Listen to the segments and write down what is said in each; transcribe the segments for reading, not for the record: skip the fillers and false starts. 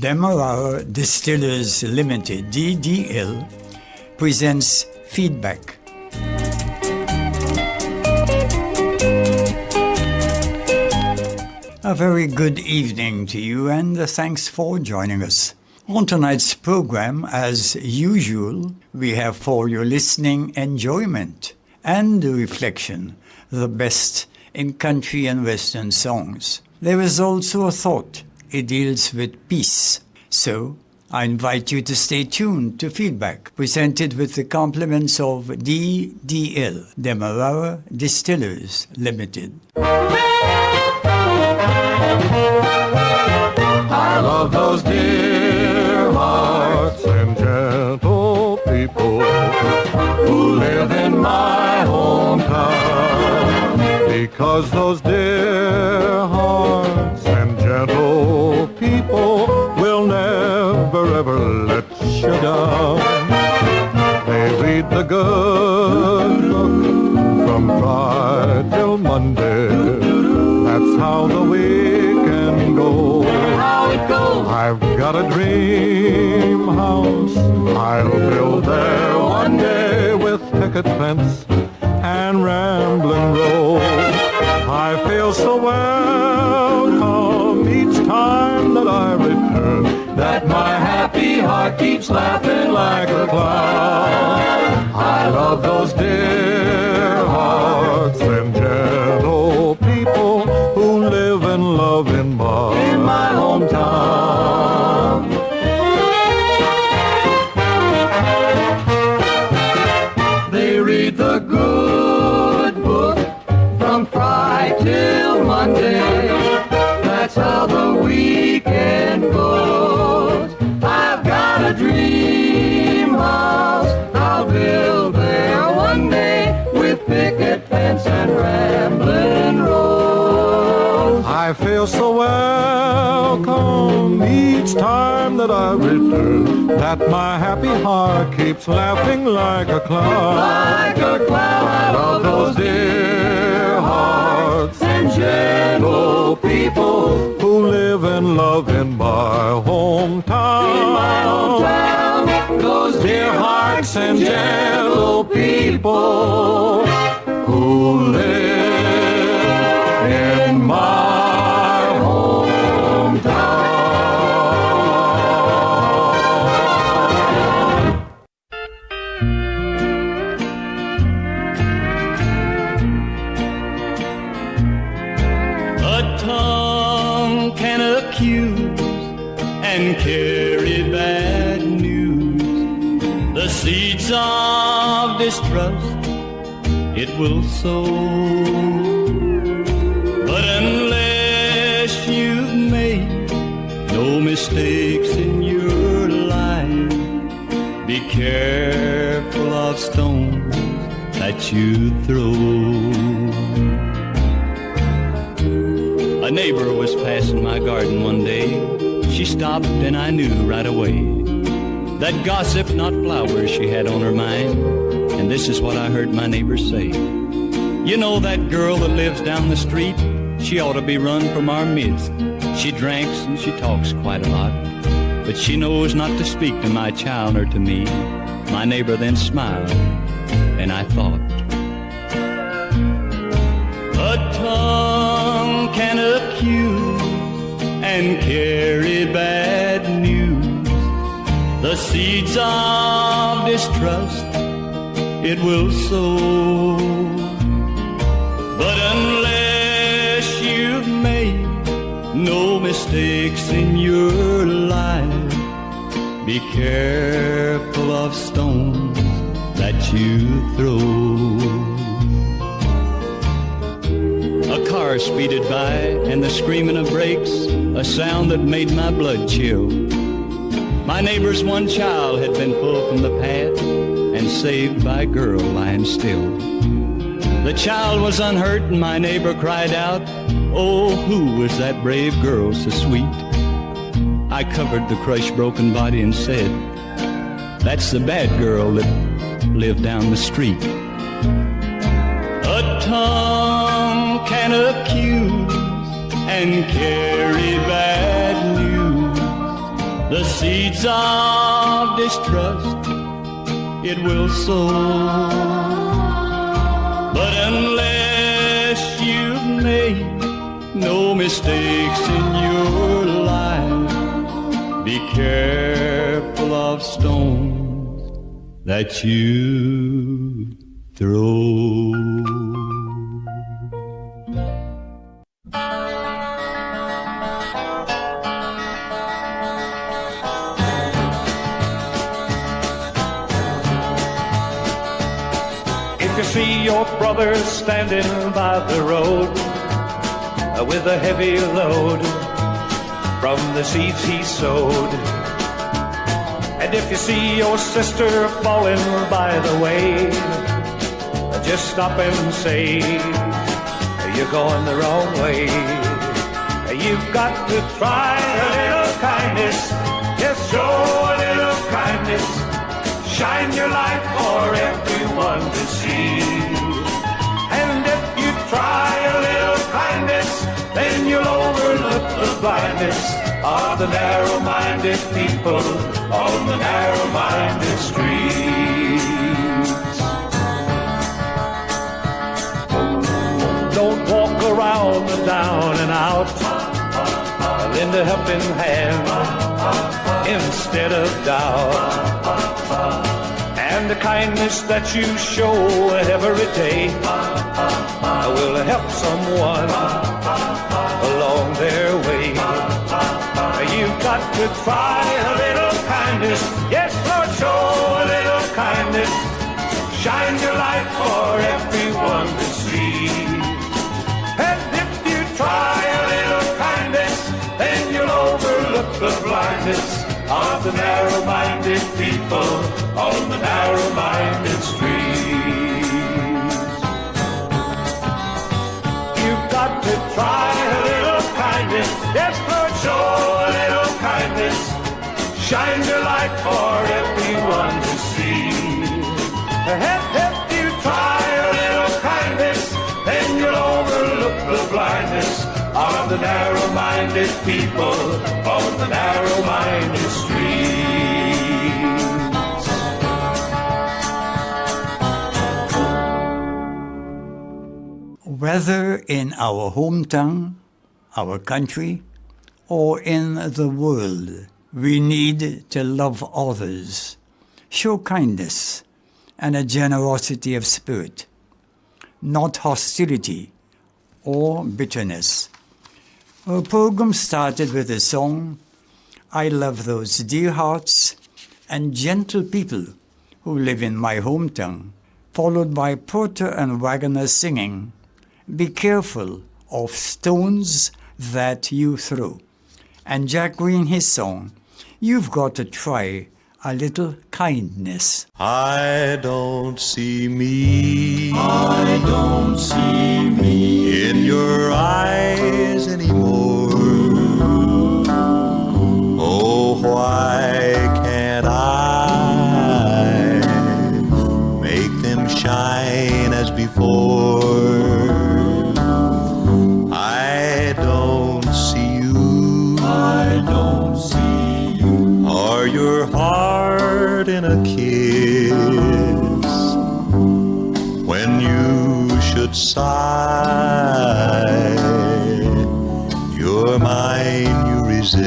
Demerara Distillers Limited, DDL, presents Feedback. A very good evening to you, and thanks for joining us. On tonight's program, as usual, we have for your listening enjoyment and reflection the best in country and western songs. There is also a thought. It deals with peace. So, I invite you to stay tuned to Feedback, presented with the compliments of DDL, Demerara Distillers Limited. I love those dear hearts and gentle people who live in my hometown, because those dear hearts and gentle people will never ever let you down. They read the good book from Friday till Monday. That's how the weekend goes. I've got a dream house I'll build there one day, with picket fence and rambling road. I feel so welcome each time that I return, that my happy heart keeps laughing like a clown. I love those dear hearts and gentle people who live and love in my hometown. They read the good book from Friday till Monday. That's how the weekend goes. I've got a dream house I'll build there one day, with picket fence and rambling roads. I feel so welcome each time that I return, that my happy heart keeps laughing like a clown. Like a clown. I love those dear hearts and gentle people who live and love in my hometown. In my hometown. Those dear hearts and gentle people who live in my and carry bad news. The seeds of distrust it will sow. But unless you've made no mistakes in your life, be careful of stones that you throw. A neighbor was passing my garden one day. She stopped and I knew right away that gossip, not flowers, she had on her mind. And this is what I heard my neighbor say. You know that girl that lives down the street? She ought to be run from our midst. She drinks and she talks quite a lot, but she knows not to speak to my child or to me. My neighbor then smiled, and I thought, a tongue can accuse and carry bad news. The seeds of distrust it will sow. But unless you've made no mistakes in your life, be careful of stones that you throw. A car speeded by, and the screaming of brakes, a sound that made my blood chill. My neighbor's one child had been pulled from the path and saved by a girl lying still. The child was unhurt, and my neighbor cried out, Oh, who was that brave girl so sweet? I covered the crushed, broken body and said, that's the bad girl that lived down the street. A tongue can accuse and carry bad news. The seeds of distrust it will sow. But unless you've made no mistakes in your life, be careful of stones that you throw. If you see your brother standing by the road with a heavy load from the seeds he sowed, and if you see your sister falling by the way, just stop and say, you're going the wrong way. You've got to try a little kindness, just show a little kindness, shine your light for everyone to see. And if you try a little kindness, then you'll overlook the blindness of the narrow-minded people on the narrow-minded streets. Don't walk around the down and out, lend a helping hand instead of doubt. And the kindness that you show every day will help someone along their way. You've got to try a little kindness. Yes, Lord, show a little kindness. Shine your light for everyone to see. And if you try a little kindness, then you'll overlook the blindness of the narrow-minded people on the narrow-minded streets. You've got to try a little kindness. Yes, Lord, show a little kindness. Shine your light for everyone to see. If you try a little kindness, then you'll overlook the blindness of the narrow-minded people on the narrow-minded streets. Whether in our hometown, our country, or in the world, we need to love others, show kindness, and a generosity of spirit, not hostility or bitterness. Our program started with the song, I love those dear hearts and gentle people who live in my hometown, followed by Porter and Wagner singing, Be careful of stones that you throw. And Jack Green his song, You've got to try a little kindness. I don't see me. I don't see me in your eyes anymore. Oh, why can't I make them shine as before? I don't see you. I don't see you or your heart in a kiss when you should sigh. Your mind you resist.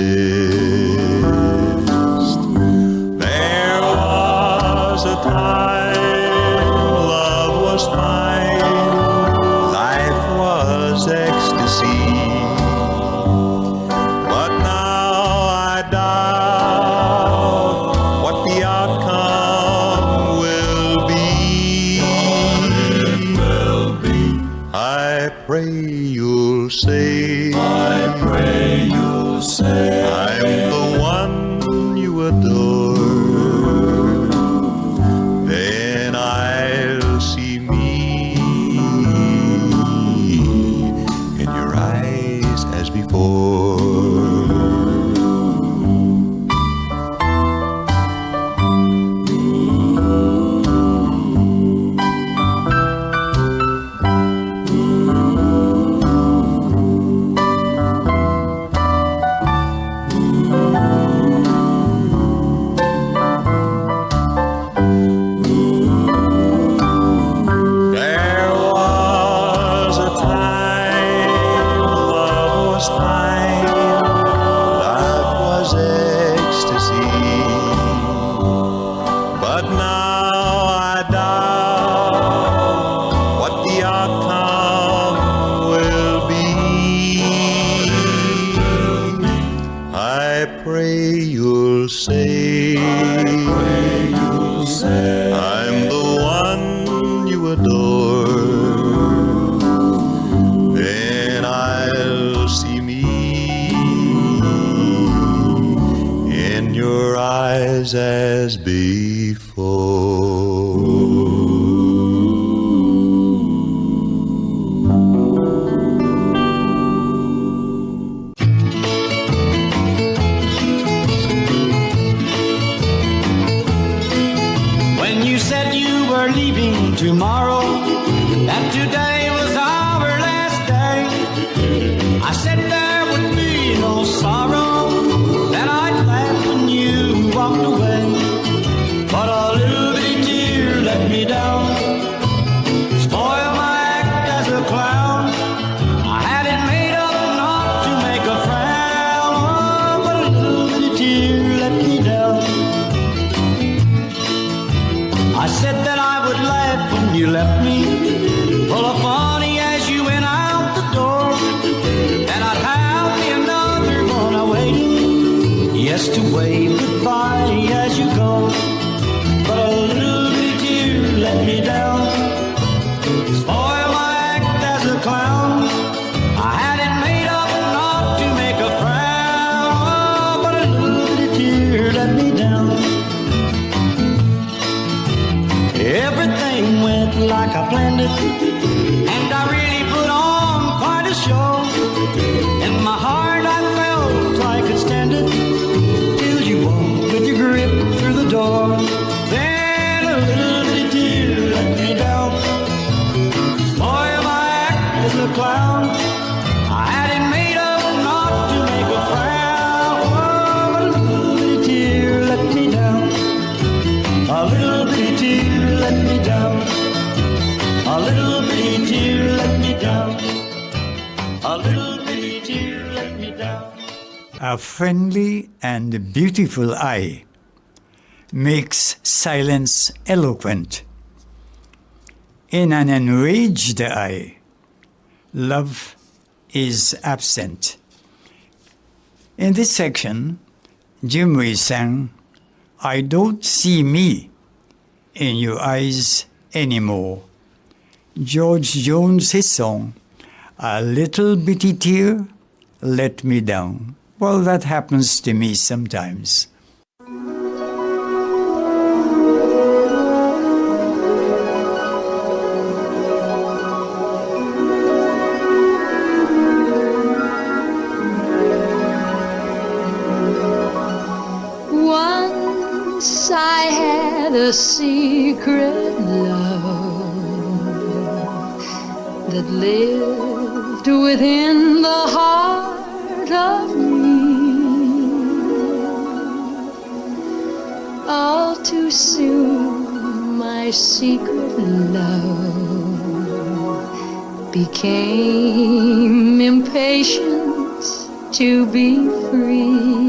There was a time love was fine, life was ecstasy. But now I doubt what the outcome will be. I pray you'll say, I pray you'll say I'm the one you adore. Then I'll see me in your eyes pray you'll say, I'm the one you adore. Then I'll see me in your eyes as before. Tomorrow, that today was our last day. I said there would be no sorrow, that I'd laugh when you walked away. But a little bitty tear let me down, spoil my act as a clown. I had it made up not to make a frown, oh, but a little bitty tear let me down. I said that I would laugh when you left me, full of funny as you went out the door, and I'd have me another one awaiting, yes, to wave goodbye as you go. But a little bitty tear let me down, spoil my act as a clown. I had it made up not to make a frown, oh, but a little bitty tear let me down. Everything went like I planned it, and I really put on quite a show. In my heart I felt I could stand it, till you walked with your grip through the door. Then a little bitty tear let me down, spoil my act as a clown. I had it made up not to make a frown, oh, but a little bitty tear let me down. A little bitty tear let me down. A little bitty tear let me down. A little bitty tear let me down. A friendly and beautiful eye makes silence eloquent. In an enraged eye, love is absent. In this section, Jim Reed sang, I don't see me in your eyes anymore. George Jones, his song, A Little Bitty Tear Let Me Down. Well, that happens to me sometimes. Once I had a secret love that lived within the heart of me. All too soon my secret love became impatient to be free.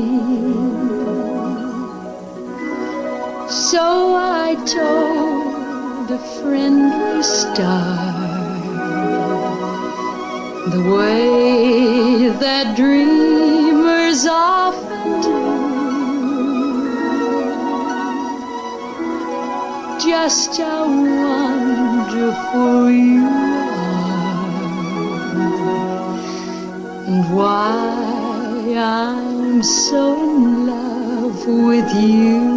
So I told a friendly star the way that dreamers often do. Just how wonderful you are, and why I'm so in love with you.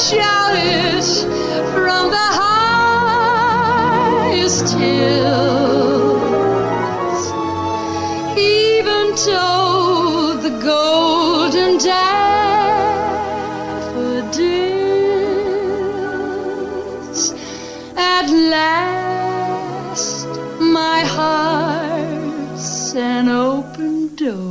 Shout it from the highest hills, even told the golden daffodils. At last my heart's an open door.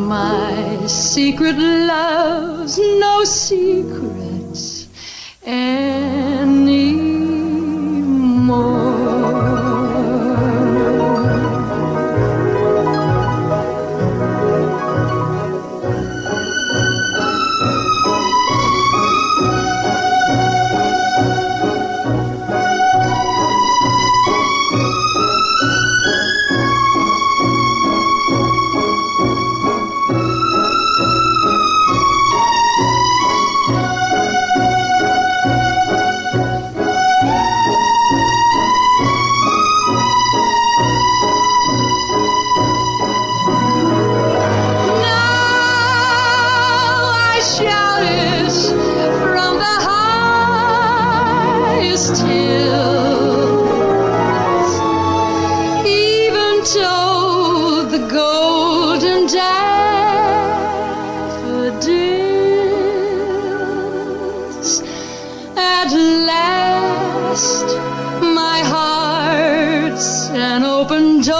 My secret love's no secrets anymore. last, my heart's an open door.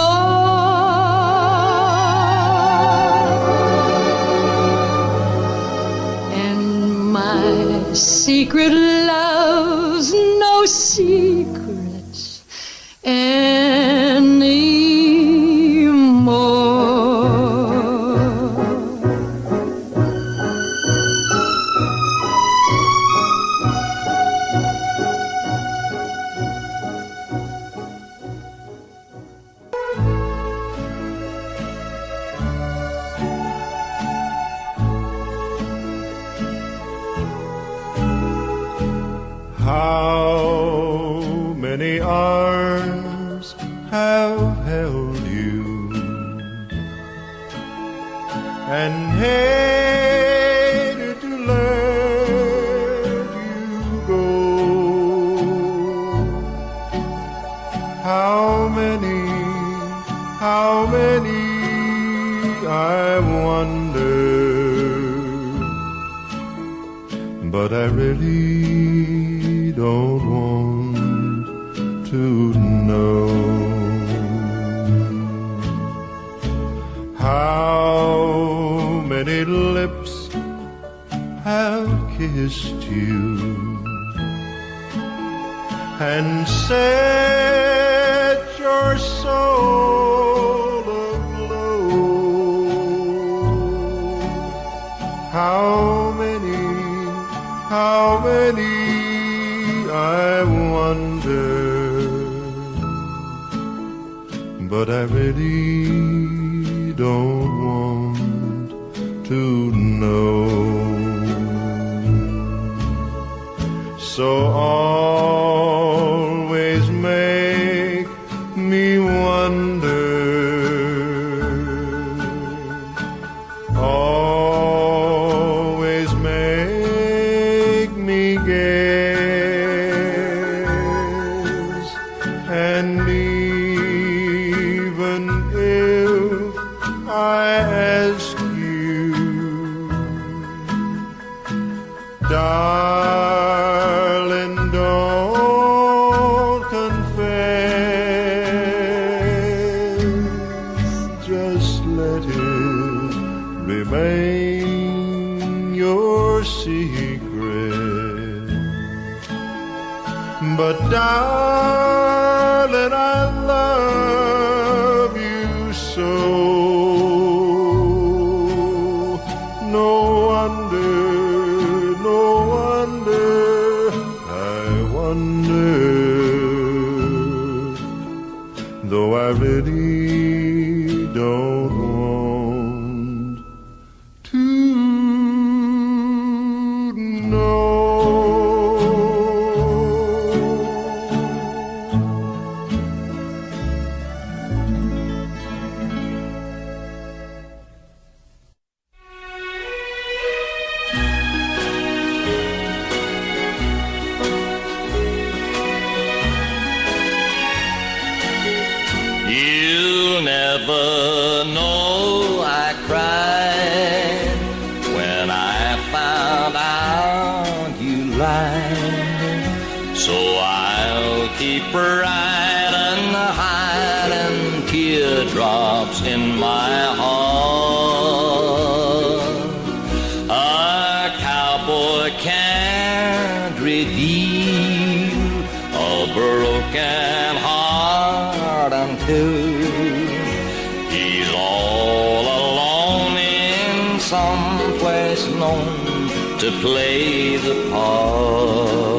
And my secret love's no secrets anymore. How many arms have held you and hated to let you go? How many, I wonder, but I really don't want to know. How many lips have kissed you and set your soul aglow? How many, I wonder, but I really don't want to know. So always make me wonder, always make me guess, and even if I ask you, darling, don't confess, just let it remain your secret. But darling, I love you so. No wonder, I wonder, though I really don't want to know. You'll never know I cried when I found out you lied. So I'll keep riding, hiding teardrops in my heart. A cowboy can't redeem a broken heart until he's all alone in some place known to play the part.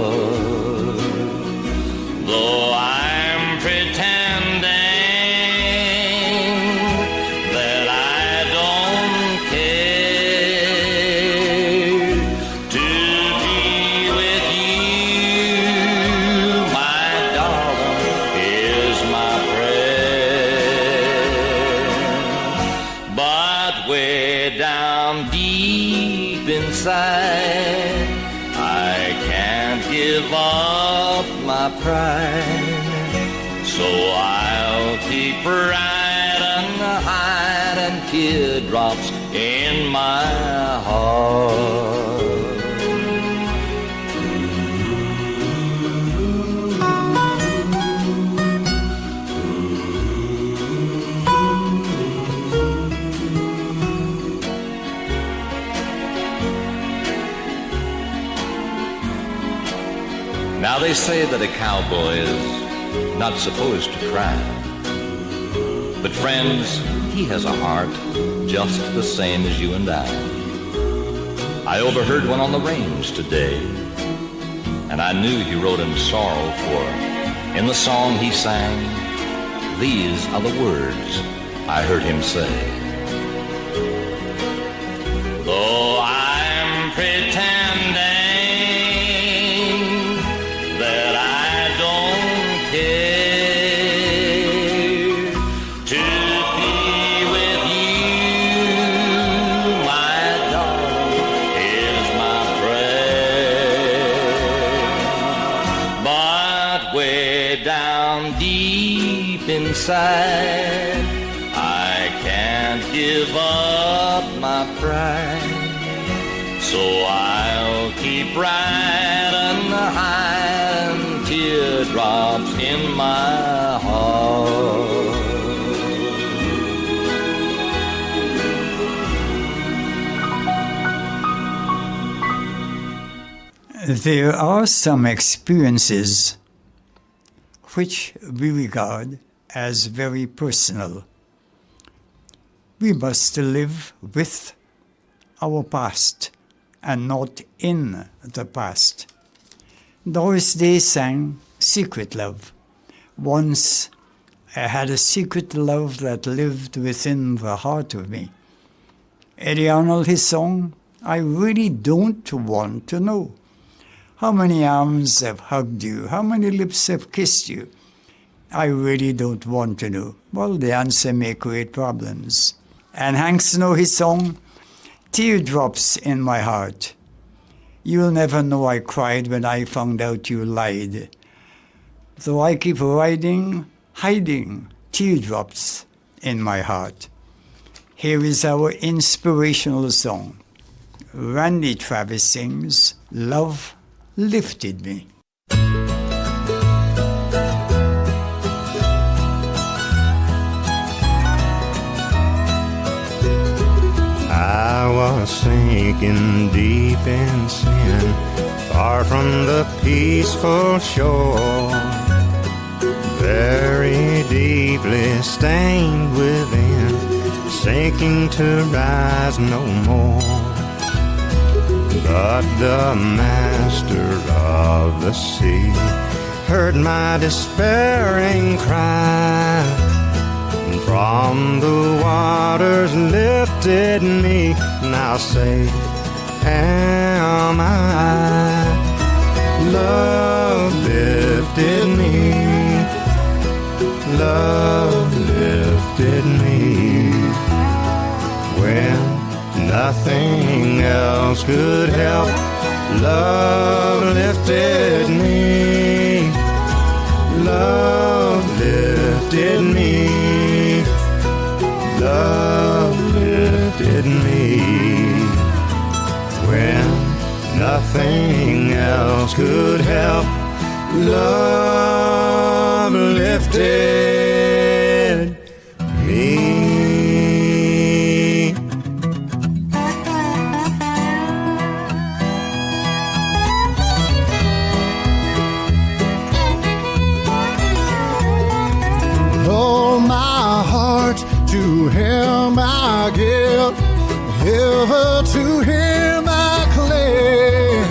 Though I'm pretending that I don't care to be with you, my darling, is my prayer. But way down deep inside, I can't give up my pride. So I'll keep riding, hiding teardrops in my heart. Now they say that a cowboy is not supposed to cry. But friends, he has a heart just the same as you and I overheard one on the range today, and I knew he wrote in sorrow, for in the song he sang, these are the words I heard him say. Though I'm pretending that I don't care to be with you, my darling, is my prayer. But way down deep inside, I can't give up my pride. So I'll keep riding high and teardrops in my heart. There are some experiences which we regard as very personal. We must live with our past and not in the past. Doris Day sang Secret Love. Once I had a secret love that lived within the heart of me. Eddie Arnold, his song, I really don't want to know. How many arms have hugged you? How many lips have kissed you? I really don't want to know. Well, the answer may create problems. And Hank Snow, his song, Teardrops in My Heart. You'll never know I cried when I found out you lied. Though I keep hiding teardrops in my heart. Here is our inspirational song. Randy Travis sings, Love Lifted Me. I was sinking deep in sin, far from the peaceful shore, very deeply stained within, sinking to rise no more. But the master of the sea heard my despairing cry, and from the waters lifted me. Now safe am I. Love lifted me. Love lifted me when nothing else could help. Love lifted me. Love lifted me. Love lifted me when nothing else could help. Love lifted me. Oh, my heart to Him I give, ever to Him I cling.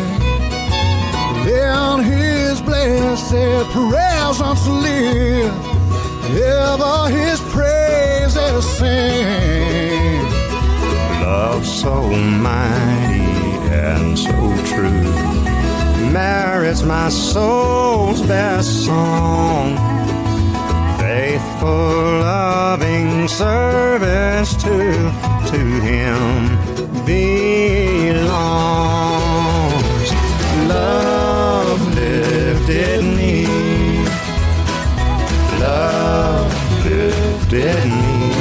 In His blessed presence live, ever His praises sing. Love so mighty and so true merits my soul's best song. Faithful, loving service to Him belongs. Love lifted me. Love lifted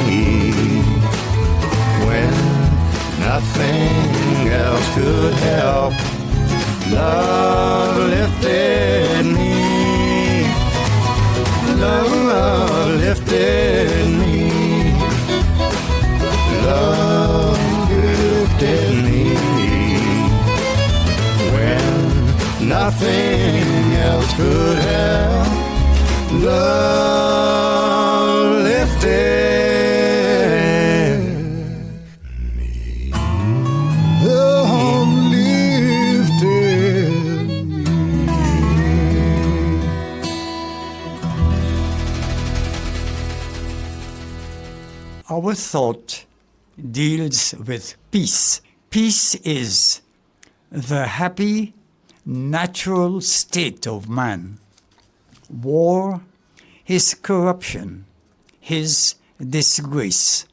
me when nothing else could help. Love lifted me. Love lifted me. Love lifted me when nothing else could have lifted me. Lifted me. Our thought deals with peace. Peace is the happy, natural state of man. War, his corruption, his disgrace.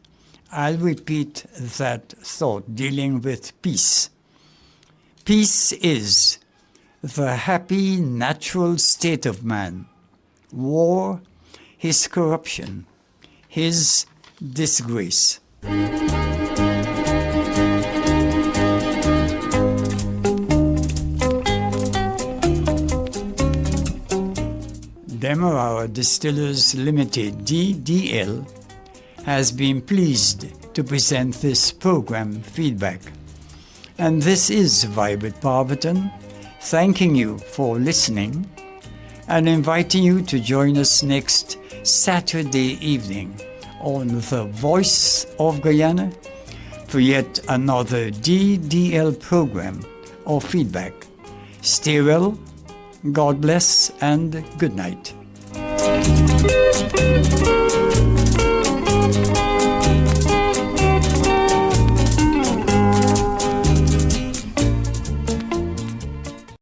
I'll repeat that thought dealing with peace. Peace is the happy, natural state of man. War, his corruption, his disgrace. Demerara Distillers Limited, DDL, has been pleased to present this program feedback. And this is Vibert Parvatan, thanking you for listening and inviting you to join us next Saturday evening on The Voice of Guyana for yet another DDL program of feedback. Stay well, God bless, and good night.